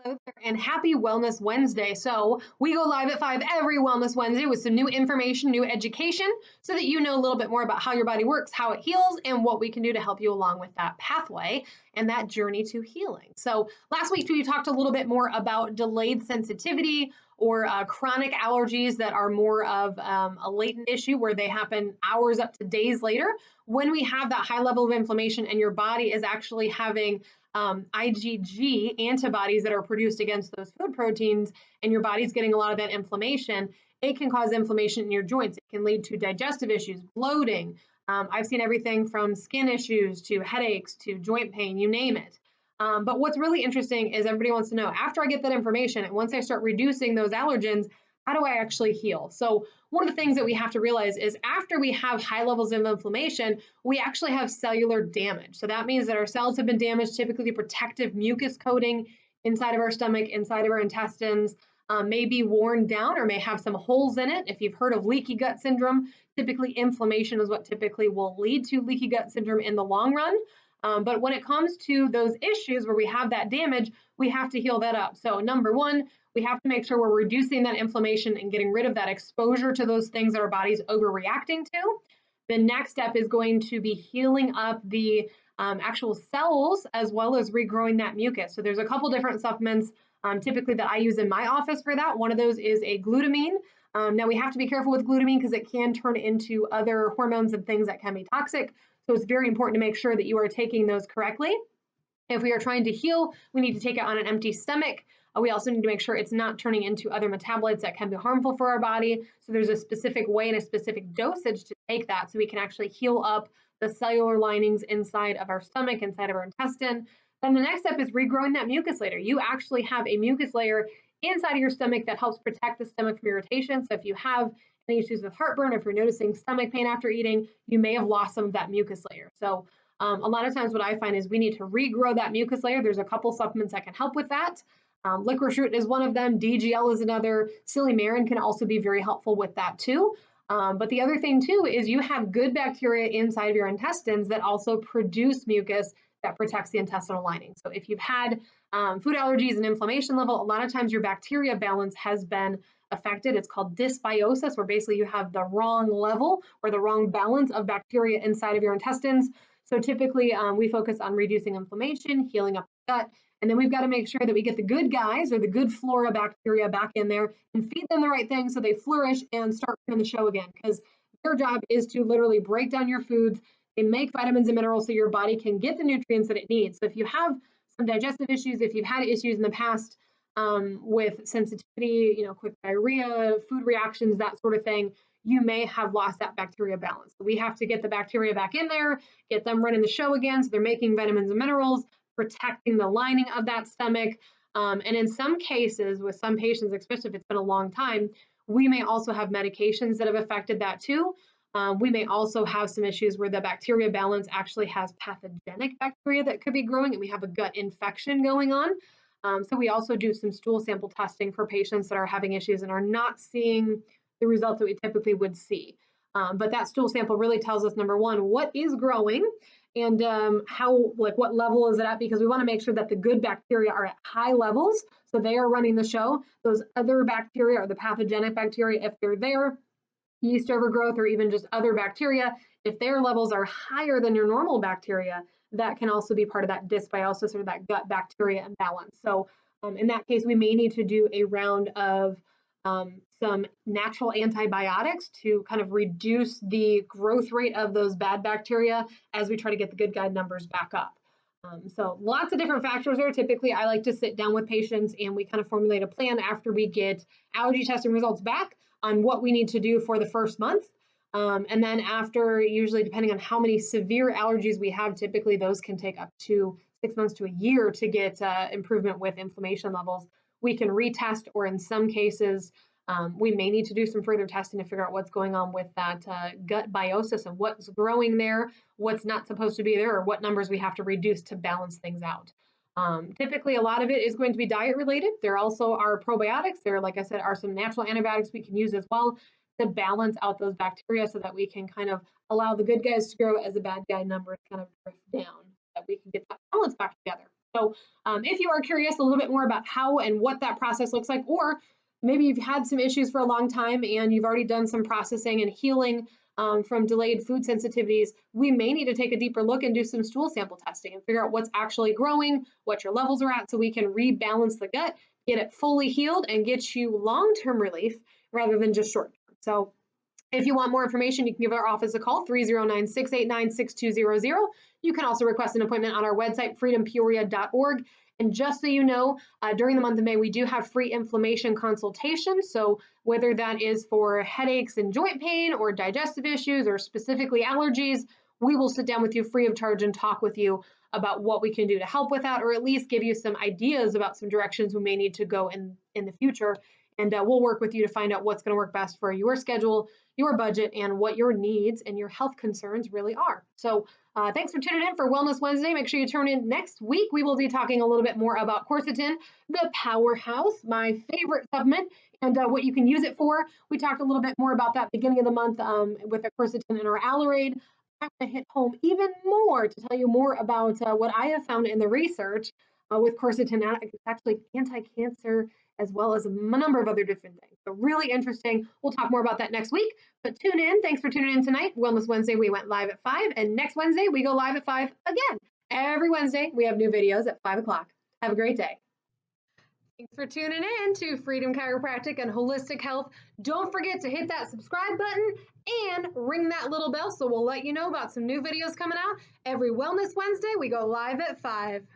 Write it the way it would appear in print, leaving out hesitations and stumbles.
Hello there, and happy Wellness Wednesday. So, we go live at 5 every Wellness Wednesday with some new information, new education, so that you know a little bit more about how your body works, how it heals, and what we can do to help you along with that pathway and that journey to healing. So, last week we talked a little bit more about delayed sensitivity or chronic allergies that are more of a latent issue where they happen hours up to days later when we have that high level of inflammation and your body is actually having IgG antibodies that are produced against those food proteins, and your body's getting a lot of that inflammation. It can cause inflammation in your joints. It can lead to digestive issues, bloating. I've seen everything from skin issues to headaches to joint pain, you name it. But what's really interesting is everybody wants to know, after I get that information and once I start reducing those allergens, how do I actually heal? So one of the things that we have to realize is after we have high levels of inflammation, we actually have cellular damage. So that means that our cells have been damaged, typically the protective mucus coating inside of our stomach, inside of our intestines, may be worn down or may have some holes in it. If you've heard of leaky gut syndrome, typically inflammation is what typically will lead to leaky gut syndrome in the long run. But when it comes to those issues where we have that damage, we have to heal that up. So number one, we have to make sure we're reducing that inflammation and getting rid of that exposure to those things that our body's overreacting to. The next step is going to be healing up the actual cells as well as regrowing that mucus. So there's a couple different supplements typically that I use in my office for that. One of those is a glutamine. Now we have to be careful with glutamine because it can turn into other hormones and things that can be toxic. So it's very important to make sure that you are taking those correctly. If we are trying to heal, we need to take it on an empty stomach. We also need to make sure it's not turning into other metabolites that can be harmful for our body. So there's a specific way and a specific dosage to take that so we can actually heal up the cellular linings inside of our stomach, inside of our intestine. Then the next step is regrowing that mucus layer. You actually have a mucus layer inside of your stomach that helps protect the stomach from irritation. So if you have any issues with heartburn, if you're noticing stomach pain after eating, you may have lost some of that mucus layer. So a lot of times what I find is we need to regrow that mucus layer. There's a couple supplements that can help with that. Licorice root is one of them. DGL is another. Silymarin can also be very helpful with that too. But the other thing too is you have good bacteria inside of your intestines that also produce mucus that protects the intestinal lining. So if you've had food allergies and inflammation level, a lot of times your bacteria balance has been affected. It's called dysbiosis, where basically you have the wrong level or the wrong balance of bacteria inside of your intestines. So typically we focus on reducing inflammation, healing up the gut, and then we've got to make sure that we get the good guys or the good flora bacteria back in there and feed them the right things so they flourish and start running the show again, because their job is to literally break down your foods. They make vitamins and minerals so your body can get the nutrients that it needs. So if you have some digestive issues, if you've had issues in the past with sensitivity, quick diarrhea, food reactions, that sort of thing, you may have lost that bacteria balance. So we have to get the bacteria back in there, get them running the show again so they're making vitamins and minerals, protecting the lining of that stomach. And in some cases, with some patients, especially if it's been a long time, we may also have medications that have affected that too. We may also have some issues where the bacteria balance actually has pathogenic bacteria that could be growing, and we have a gut infection going on. So we also do some stool sample testing for patients that are having issues and are not seeing the results that we typically would see. But that stool sample really tells us, number one, what is growing and what level is it at, because we want to make sure that the good bacteria are at high levels, so they are running the show. Those other bacteria or the pathogenic bacteria, if they're there, yeast overgrowth or even just other bacteria, if their levels are higher than your normal bacteria, that can also be part of that dysbiosis or that gut bacteria imbalance. So in that case, we may need to do a round of some natural antibiotics to kind of reduce the growth rate of those bad bacteria as we try to get the good guide numbers back up. So lots of different factors there. Typically, I like to sit down with patients and we kind of formulate a plan after we get allergy testing results back on what we need to do for the first month. And then after, usually depending on how many severe allergies we have, typically those can take up to 6 months to a year to get improvement with inflammation levels. We can retest, or in some cases, we may need to do some further testing to figure out what's going on with that gut biosis and what's growing there, what's not supposed to be there, or what numbers we have to reduce to balance things out. Typically, a lot of it is going to be diet related. There also are probiotics. There, like I said, are some natural antibiotics we can use as well to balance out those bacteria so that we can kind of allow the good guys to grow as the bad guy numbers kind of drift down, that we can get that balance back together. So if you are curious a little bit more about how and what that process looks like, or maybe you've had some issues for a long time and you've already done some processing and healing from delayed food sensitivities, we may need to take a deeper look and do some stool sample testing and figure out what's actually growing, what your levels are at, so we can rebalance the gut, get it fully healed, and get you long-term relief rather than just short-term. So if you want more information, you can give our office a call, 309-689-6200. You can also request an appointment on our website, freedompeoria.org. And just so you know, during the month of May, we do have free inflammation consultations. So whether that is for headaches and joint pain or digestive issues or specifically allergies, we will sit down with you free of charge and talk with you about what we can do to help with that, or at least give you some ideas about some directions we may need to go in the future. And we'll work with you to find out what's going to work best for your schedule, your budget, and what your needs and your health concerns really are. So thanks for tuning in for Wellness Wednesday. Make sure you tune in next week. We will be talking a little bit more about quercetin, the powerhouse, my favorite supplement, and what you can use it for. We talked a little bit more about that beginning of the month with the quercetin and our Allerade. I'm going to hit home even more to tell you more about what I have found in the research with quercetin. It's actually anti-cancer as well as a number of other different things. So really interesting. We'll talk more about that next week, but tune in. Thanks for tuning in tonight. Wellness Wednesday, we went live at 5, and next Wednesday, we go live at 5 again. Every Wednesday, we have new videos at 5 o'clock. Have a great day. Thanks for tuning in to Freedom Chiropractic and Holistic Health. Don't forget to hit that subscribe button and ring that little bell so we'll let you know about some new videos coming out. Every Wellness Wednesday, we go live at 5.